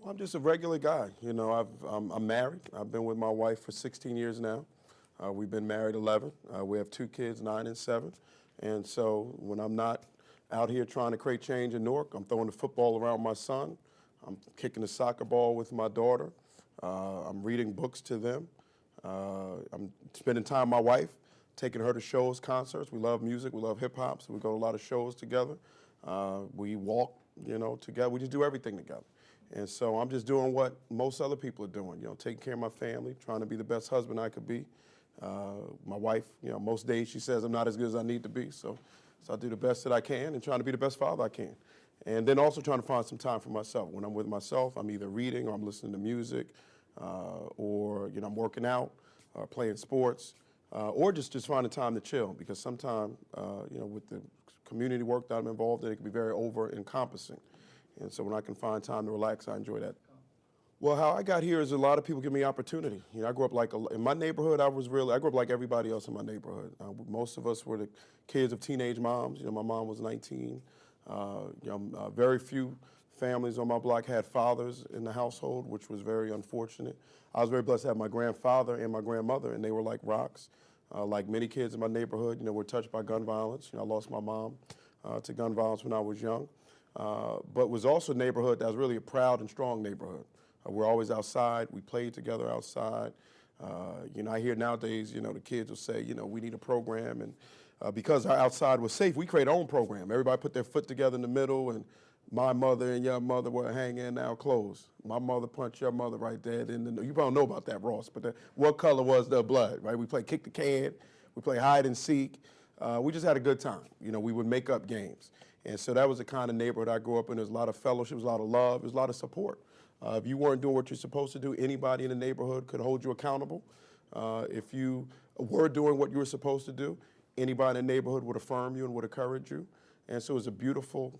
I'm just a regular guy. I'm married. I've been with my wife for 16 years now. We've been married 11. We have 2 kids, 9 and 7. And so when I'm not out here trying to create change in Newark, I'm throwing the football around my son. I'm kicking the soccer ball with my daughter. I'm reading books to them. I'm spending time with my wife, taking her to shows, concerts. We love music. We love hip hop, so we go to a lot of shows together. We walk, together. We just do everything together. And so I'm just doing what most other people are doing, taking care of my family, trying to be the best husband I could be. My wife, most days she says I'm not as good as I need to be, so I do the best that I can and trying to be the best father I can. And then also trying to find some time for myself. When I'm with myself, I'm either reading or I'm listening to music, or I'm working out, or playing sports, or just finding time to chill, because sometimes, with the community work that I'm involved in, it can be very over-encompassing. And so when I can find time to relax, I enjoy that. Well, how I got here is a lot of people give me opportunity. I grew up in my neighborhood, I grew up like everybody else in my neighborhood. Most of us were the kids of teenage moms. My mom was 19. Very few families on my block had fathers in the household, which was very unfortunate. I was very blessed to have my grandfather and my grandmother, and they were like rocks. Like many kids in my neighborhood, were touched by gun violence. I lost my mom to gun violence when I was young. But it was also a neighborhood that was really a proud and strong neighborhood. We're always outside. We played together outside. I hear nowadays, the kids will say, we need a program. And because our outside was safe, we created our own program. Everybody put their foot together in the middle, and my mother and your mother were hanging out close. My mother punched your mother right there. You probably know about that, Ross, but what color was the blood, right? We played kick the can. We played hide and seek. We just had a good time. We would make up games. And so that was the kind of neighborhood I grew up in. There's a lot of fellowship, there's a lot of love, there's a lot of support. If you weren't doing what you're supposed to do, anybody in the neighborhood could hold you accountable. If you were doing what you were supposed to do, anybody in the neighborhood would affirm you and would encourage you. And so it was a beautiful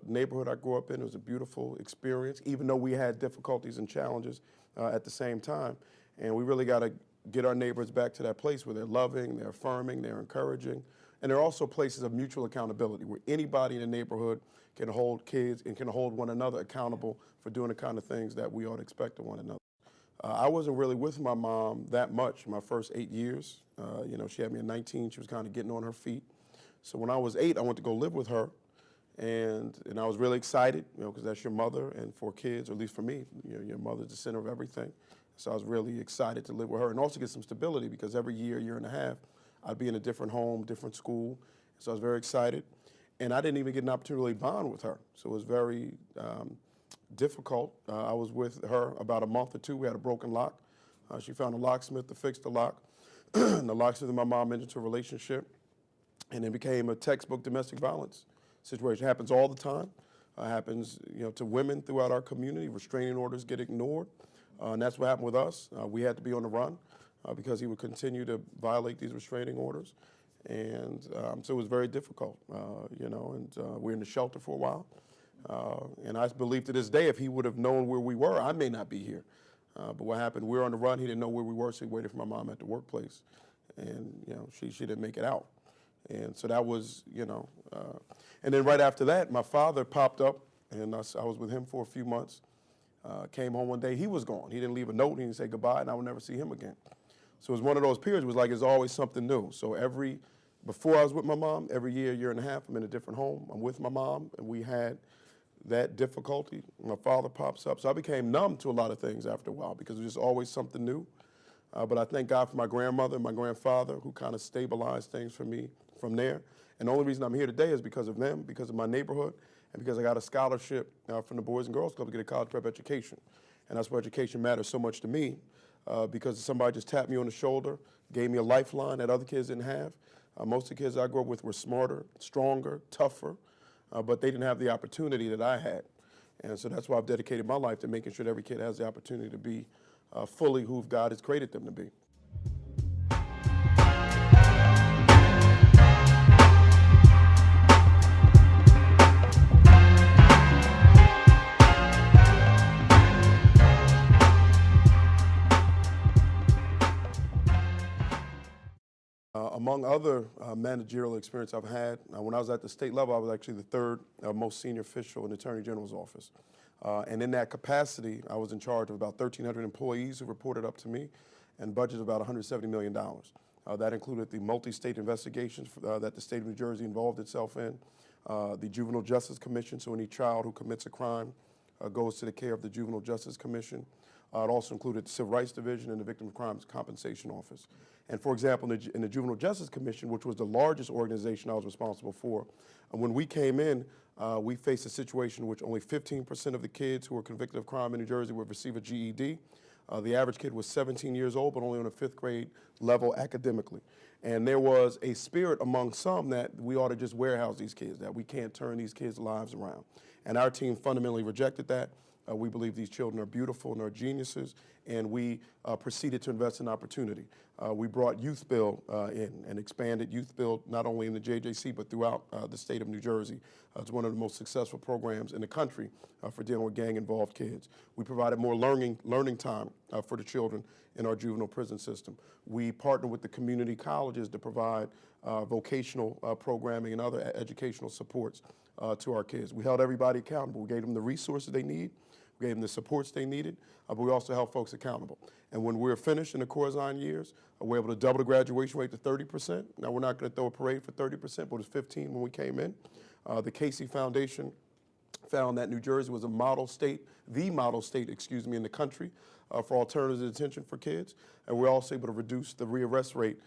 neighborhood I grew up in. It was a beautiful experience, even though we had difficulties and challenges at the same time. And we really got to get our neighbors back to that place where they're loving, they're affirming, they're encouraging. And they're also places of mutual accountability where anybody in the neighborhood can hold kids and can hold one another accountable for doing the kind of things that we ought to expect of one another. I wasn't really with my mom that much my first 8 years. She had me at 19. She was kind of getting on her feet. So when I was 8, I went to go live with her. And I was really excited, because that's your mother. And for kids, or at least for me, your mother's the center of everything. So I was really excited to live with her and also get some stability, because every year and a half, I'd be in a different home, different school. So I was very excited. And I didn't even get an opportunity to really bond with her. So it was very difficult. I was with her about a month or 2. We had a broken lock. She found a locksmith to fix the lock. And the locksmith and my mom entered into a relationship. And it became a textbook domestic violence situation. It happens all the time. It happens to women throughout our community. Restraining orders get ignored. And that's what happened with us. We had to be on the run. Because he would continue to violate these restraining orders. And so it was very difficult, and we were in the shelter for a while. And I believe to this day, if he would have known where we were, I may not be here. But what happened, we were on the run, he didn't know where we were, so he waited for my mom at the workplace. And, she didn't make it out. And so that was, and then right after that, my father popped up, and I was with him for a few months. Came home one day, he was gone. He didn't leave a note, he didn't say goodbye, and I would never see him again. So it was one of those periods, it was like it's always something new. So before I was with my mom, every year and a half, I'm in a different home. I'm with my mom, and we had that difficulty. My father pops up. So I became numb to a lot of things after a while, because it was just always something new. But I thank God for my grandmother and my grandfather, who kind of stabilized things for me from there. And the only reason I'm here today is because of them, because of my neighborhood, and because I got a scholarship from the Boys and Girls Club to get a college prep education. And that's why education matters so much to me. Because somebody just tapped me on the shoulder, gave me a lifeline that other kids didn't have. Most of the kids I grew up with were smarter, stronger, tougher, but they didn't have the opportunity that I had. And so that's why I've dedicated my life to making sure that every kid has the opportunity to be fully who God has created them to be. Among other managerial experience I've had, when I was at the state level, I was actually the third most senior official in the Attorney General's office. And in that capacity, I was in charge of about 1,300 employees who reported up to me and budget of about $170 million. That included the multi-state investigations that the state of New Jersey involved itself in, the Juvenile Justice Commission, so any child who commits a crime goes to the care of the Juvenile Justice Commission. It also included the Civil Rights Division and the Victim of Crimes Compensation Office. And for example, in the Juvenile Justice Commission, which was the largest organization I was responsible for, when we came in, we faced a situation in which only 15% of the kids who were convicted of crime in New Jersey would receive a GED. The average kid was 17 years old, but only on a 5th grade level academically. And there was a spirit among some that we ought to just warehouse these kids, that we can't turn these kids' lives around. And our team fundamentally rejected that. We believe these children are beautiful and are geniuses, and we proceeded to invest in opportunity. We brought Youth Bill in and expanded Youth Bill not only in the JJC but throughout the state of New Jersey. It's one of the most successful programs in the country for dealing with gang-involved kids. We provided more learning time for the children in our juvenile prison system. We partnered with the community colleges to provide vocational programming and other educational supports to our kids. We held everybody accountable. We gave them the resources they need. We gave them the supports they needed, but we also held folks accountable. And when we're finished in the Corzine years, we're able to double the graduation rate to 30%. Now, we're not going to throw a parade for 30%, but it was 15 when we came in. The Casey Foundation found that New Jersey was a model state, the model state, in the country for alternative detention for kids. And we're also able to reduce the rearrest rate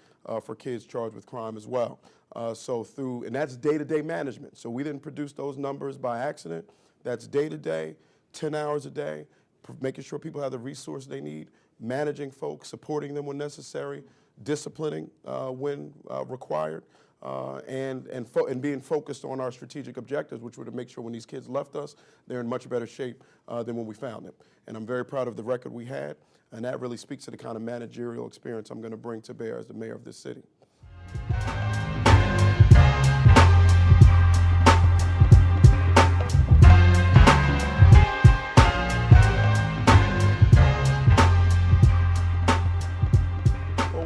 for kids charged with crime as well. And that's day-to-day management. So we didn't produce those numbers by accident. That's day-to-day, 10 hours a day, making sure people have the resources they need, managing folks, supporting them when necessary, disciplining when required, and being focused on our strategic objectives, which were to make sure when these kids left us, they're in much better shape than when we found them. And I'm very proud of the record we had, and that really speaks to the kind of managerial experience I'm going to bring to bear as the mayor of this city.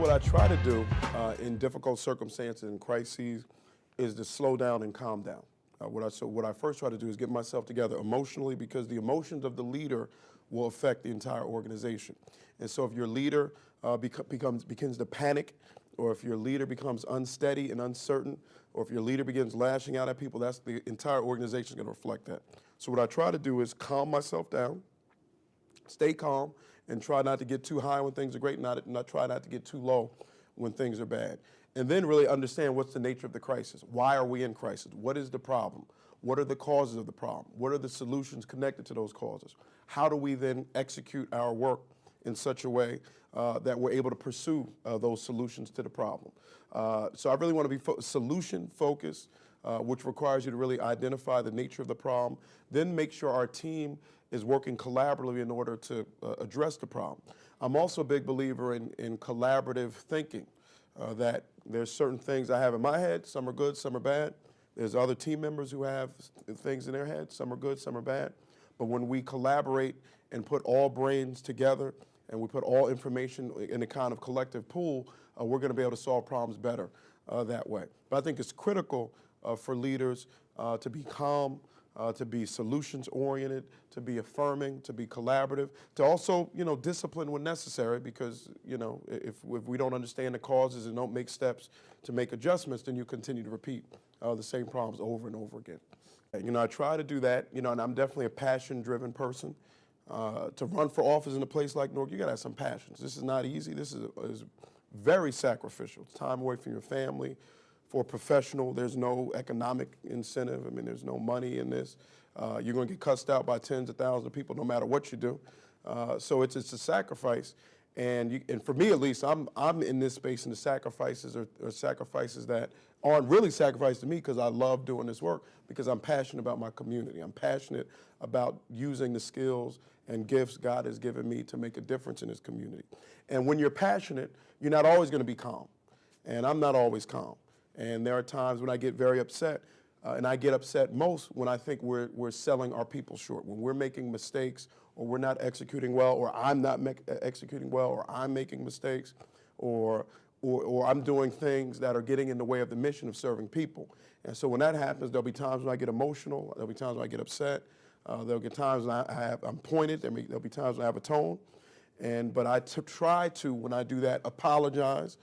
What I try to do in difficult circumstances and crises is to slow down and calm down. What I first try to do is get myself together emotionally, because the emotions of the leader will affect the entire organization. And so if your leader begins to panic, or if your leader becomes unsteady and uncertain, or if your leader begins lashing out at people, that's the entire organization is going to reflect that. So what I try to do is calm myself down, stay calm, and try not to get too high when things are great, not try not to get too low when things are bad. And then really understand what's the nature of the crisis. Why are we in crisis? What is the problem? What are the causes of the problem? What are the solutions connected to those causes? How do we then execute our work in such a way that we're able to pursue those solutions to the problem? So I really want to be solution-focused, which requires you to really identify the nature of the problem, then make sure our team is working collaboratively in order to address the problem. I'm also a big believer in collaborative thinking, that there's certain things I have in my head, some are good, some are bad. There's other team members who have things in their head, some are good, some are bad. But when we collaborate and put all brains together and we put all information in a kind of collective pool, we're going to be able to solve problems better that way. But I think it's critical for leaders to be calm, to be solutions-oriented, to be affirming, to be collaborative, to also, discipline when necessary, because, if we don't understand the causes and don't make steps to make adjustments, then you continue to repeat the same problems over and over again. I try to do that, and I'm definitely a passion-driven person. To run for office in a place like Newark, you got to have some passions. This is not easy. This is very sacrificial. It's time away from your family. For a professional, there's no economic incentive. There's no money in this. You're going to get cussed out by tens of thousands of people no matter what you do. So it's a sacrifice. And for me, at least, I'm in this space, and the sacrifices are sacrifices that aren't really sacrifices to me, because I love doing this work, because I'm passionate about my community. I'm passionate about using the skills and gifts God has given me to make a difference in this community. And when you're passionate, you're not always going to be calm. And I'm not always calm. And there are times when I get very upset, and I get upset most when I think we're selling our people short, when we're making mistakes, or we're not executing well, or I'm not executing well, or I'm making mistakes, or I'm doing things that are getting in the way of the mission of serving people. And so when that happens, there'll be times when I get emotional, there'll be times when I get upset, There'll get times when I'm pointed. There'll be times when I have a tone. But I try to, when I do that, apologize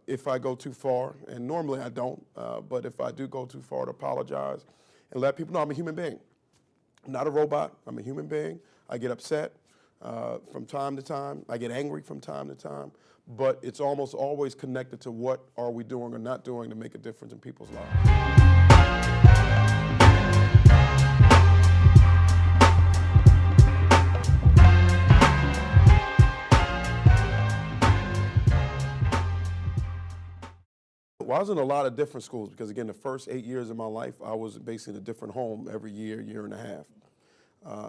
if I go too far. And normally I don't, but if I do go too far, to apologize and let people know I'm a human being. I'm not a robot. I'm a human being. I get upset from time to time. I get angry from time to time. But it's almost always connected to what are we doing or not doing to make a difference in people's lives. Well, I was in a lot of different schools because, again, the first 8 years of my life, I was basically in a different home every year, year and a half.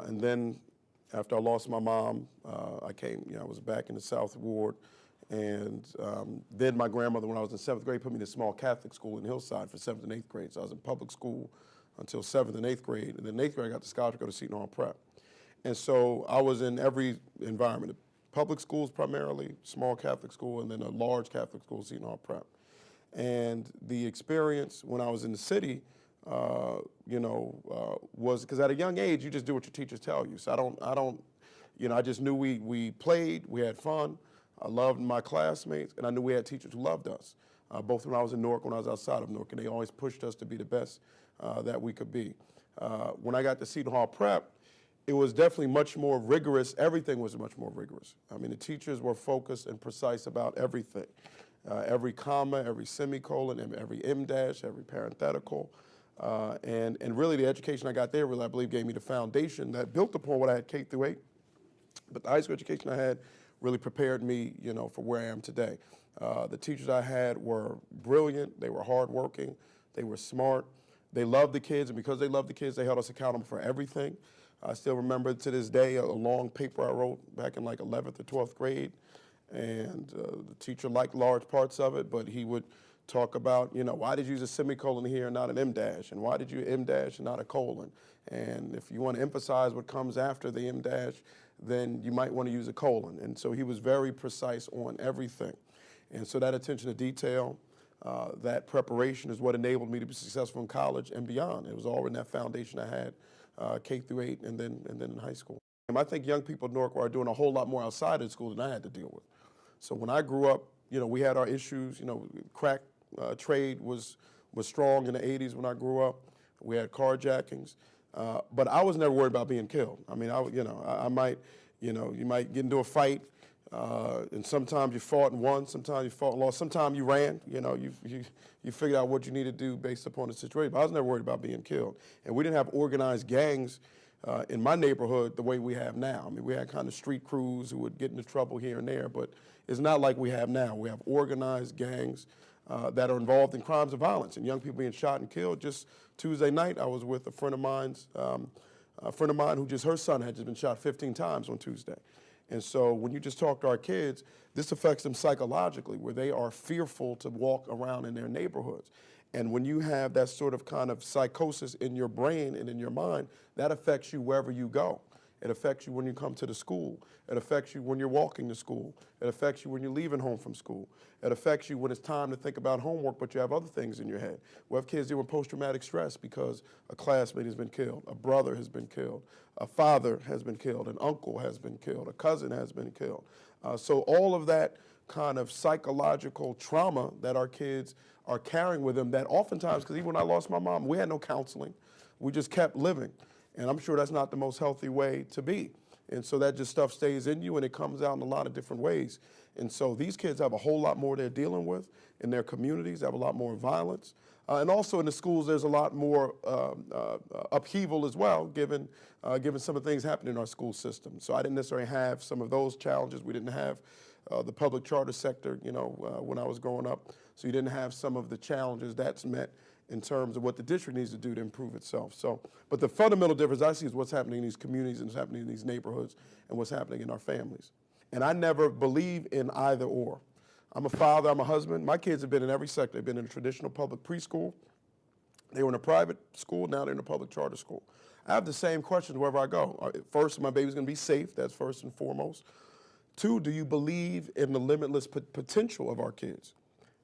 And then after I lost my mom, I was back in the South Ward. And then my grandmother, when I was in 7th grade, put me in a small Catholic school in Hillside for 7th and 8th grade. So I was in public school until 7th and 8th grade. And then 8th grade, I got the scholarship to go to Seton Hall Prep. And so I was in every environment, public schools primarily, small Catholic school, and then a large Catholic school, Seton Hall Prep. And the experience when I was in the city, was because at a young age, you just do what your teachers tell you. So I just knew we played, we had fun. I loved my classmates, and I knew we had teachers who loved us, both when I was in Newark, when I was outside of Newark, and they always pushed us to be the best that we could be. When I got to Seton Hall Prep, it was definitely much more rigorous. Everything was much more rigorous. I mean, the teachers were focused and precise about everything. Every comma, every semicolon, every em-dash, every parenthetical. And really the education I got there really, I believe, gave me the foundation that built upon what I had K through 8. But the high school education I had really prepared me, for where I am today. The teachers I had were brilliant. They were hardworking. They were smart. They loved the kids, and because they loved the kids, they held us accountable for everything. I still remember to this day a long paper I wrote back in like 11th or 12th grade. And the teacher liked large parts of it, but he would talk about, why did you use a semicolon here and not an em-dash? And why did you em-dash and not a colon? And if you want to emphasize what comes after the em-dash, then you might want to use a colon. And so he was very precise on everything. And so that attention to detail, that preparation is what enabled me to be successful in college and beyond. It was all in that foundation I had, K through 8 and then in high school. And I think young people in Newark are doing a whole lot more outside of school than I had to deal with. So when I grew up, we had our issues. Crack trade was strong in the 80s when I grew up. We had carjackings, but I was never worried about being killed. I mean, I might, you might get into a fight, and sometimes you fought and won, sometimes you fought and lost, sometimes you ran. You figured out what you need to do based upon the situation. But I was never worried about being killed, and we didn't have organized gangs in my neighborhood the way we have now. I mean, we had kind of street crews who would get into trouble here and there, but it's not like we have now. We have organized gangs that are involved in crimes of violence and young people being shot and killed. Just Tuesday night, I was with a friend of mine who her son had just been shot 15 times on Tuesday. And so when you just talk to our kids, this affects them psychologically, where they are fearful to walk around in their neighborhoods. And when you have that sort of kind of psychosis in your brain and in your mind, that affects you wherever you go. It affects you when you come to the school. It affects you when you're walking to school. It affects you when you're leaving home from school. It affects you when it's time to think about homework, but you have other things in your head. We have kids dealing with post-traumatic stress because a classmate has been killed, a brother has been killed, a father has been killed, an uncle has been killed, a cousin has been killed. So all of that kind of psychological trauma that our kids are carrying with them, that oftentimes, because even when I lost my mom, we had no counseling. We just kept living. And I'm sure that's not the most healthy way to be. And so that just stuff stays in you, and it comes out in a lot of different ways. And so these kids have a whole lot more they're dealing with in their communities. They have a lot more violence. And also in the schools, there's a lot more upheaval as well, given some of the things happening in our school system. So I didn't necessarily have some of those challenges. We didn't have the public charter sector, when I was growing up. So you didn't have some of the challenges that's met in terms of what the district needs to do to improve itself. So, but the fundamental difference I see is what's happening in these communities and what's happening in these neighborhoods and what's happening in our families. And I never believe in either or. I'm a father, I'm a husband. My kids have been in every sector. They've been in a traditional public preschool. They were in a private school, now they're in a public charter school. I have the same questions wherever I go. First, my baby's gonna be safe, that's first and foremost. Two, do you believe in the limitless potential of our kids?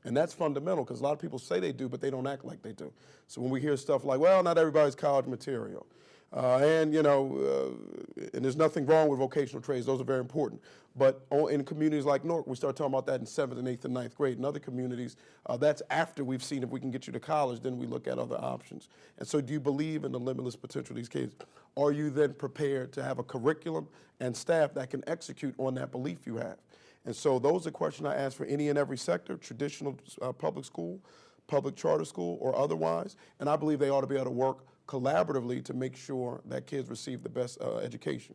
And that's fundamental, because a lot of people say they do, but they don't act like they do. So when we hear stuff like, well, not everybody's college material. And there's nothing wrong with vocational trades. Those are very important. But in communities like Newark, we start talking about that in 7th and 8th and 9th grade. In other communities, that's after we've seen if we can get you to college, then we look at other options. And so do you believe in the limitless potential of these kids? Are you then prepared to have a curriculum and staff that can execute on that belief you have? And so those are questions I ask for any and every sector, traditional public school, public charter school, or otherwise. And I believe they ought to be able to work collaboratively to make sure that kids receive the best education.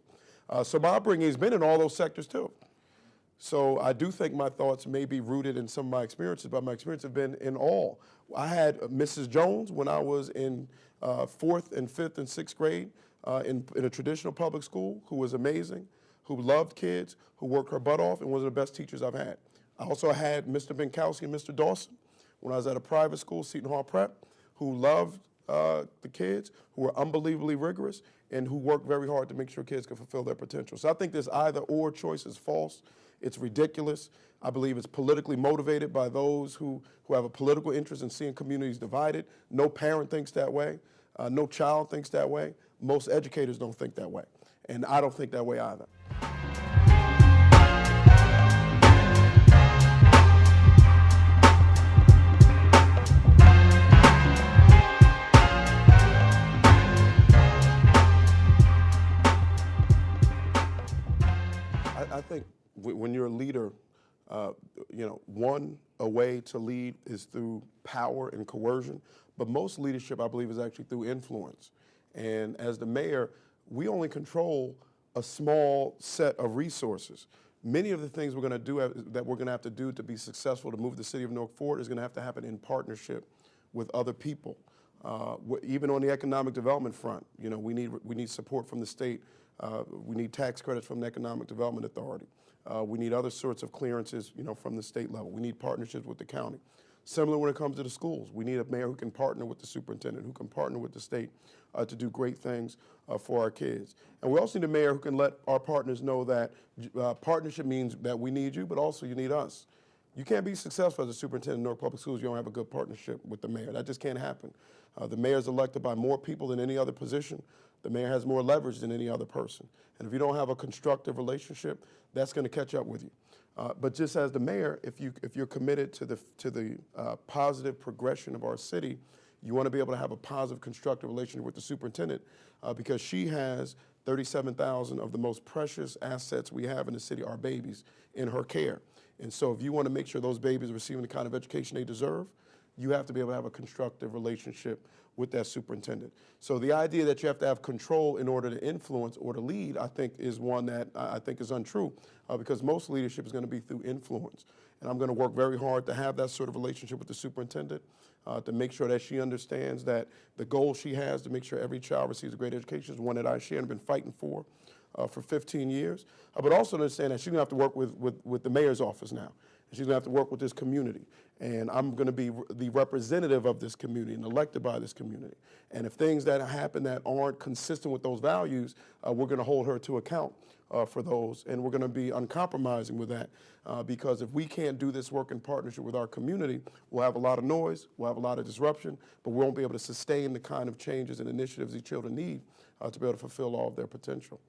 So my upbringing has been in all those sectors too. So I do think my thoughts may be rooted in some of my experiences, but my experiences have been in all. I had Mrs. Jones when I was in 4th and 5th and 6th grade in a traditional public school, who was amazing, who loved kids, who worked her butt off, and was one of the best teachers I've had. I also had Mr. Benkowski and Mr. Dawson when I was at a private school, Seton Hall Prep, who loved the kids, who were unbelievably rigorous, and who worked very hard to make sure kids could fulfill their potential. So I think this either or choice is false. It's ridiculous. I believe it's politically motivated by those who have a political interest in seeing communities divided. No parent thinks that way. No child thinks that way. Most educators don't think that way. And I don't think that way either. I think when you're a leader, a way to lead is through power and coercion, but most leadership, I believe, is actually through influence. And as the mayor, we only control a small set of resources. Many of the things we're going to do that we're going to have to do to be successful to move the city of Newark forward is going to have to happen in partnership with other people. Even on the economic development front, we need support from the state. We need tax credits from the Economic Development Authority. We need other sorts of clearances, from the state level. We need partnerships with the county. Similar when it comes to the schools. We need a mayor who can partner with the superintendent, who can partner with the state to do great things for our kids. And we also need a mayor who can let our partners know that partnership means that we need you, but also you need us. You can't be successful as a superintendent in Newark Public Schools if you don't have a good partnership with the mayor. That just can't happen. The mayor is elected by more people than any other position. The mayor has more leverage than any other person. And if you don't have a constructive relationship, that's going to catch up with you. But just as the mayor, if you're committed to the positive progression of our city, you want to be able to have a positive, constructive relationship with the superintendent because she has 37,000 of the most precious assets we have in the city, our babies, in her care. And so if you want to make sure those babies are receiving the kind of education they deserve, you have to be able to have a constructive relationship with that superintendent. So the idea that you have to have control in order to influence or to lead, I think, is one that I think is untrue because most leadership is going to be through influence. And I'm going to work very hard to have that sort of relationship with the superintendent to make sure that she understands that the goal she has to make sure every child receives a great education is one that I share and have been fighting for 15 years. But also understand that she's going to have to work with the mayor's office now. And she's going to have to work with this community. And I'm going to be the representative of this community and elected by this community. And if things that happen that aren't consistent with those values, we're going to hold her to account for those. And we're going to be uncompromising with that because if we can't do this work in partnership with our community, we'll have a lot of noise, we'll have a lot of disruption, but we won't be able to sustain the kind of changes and initiatives these children need to be able to fulfill all of their potential.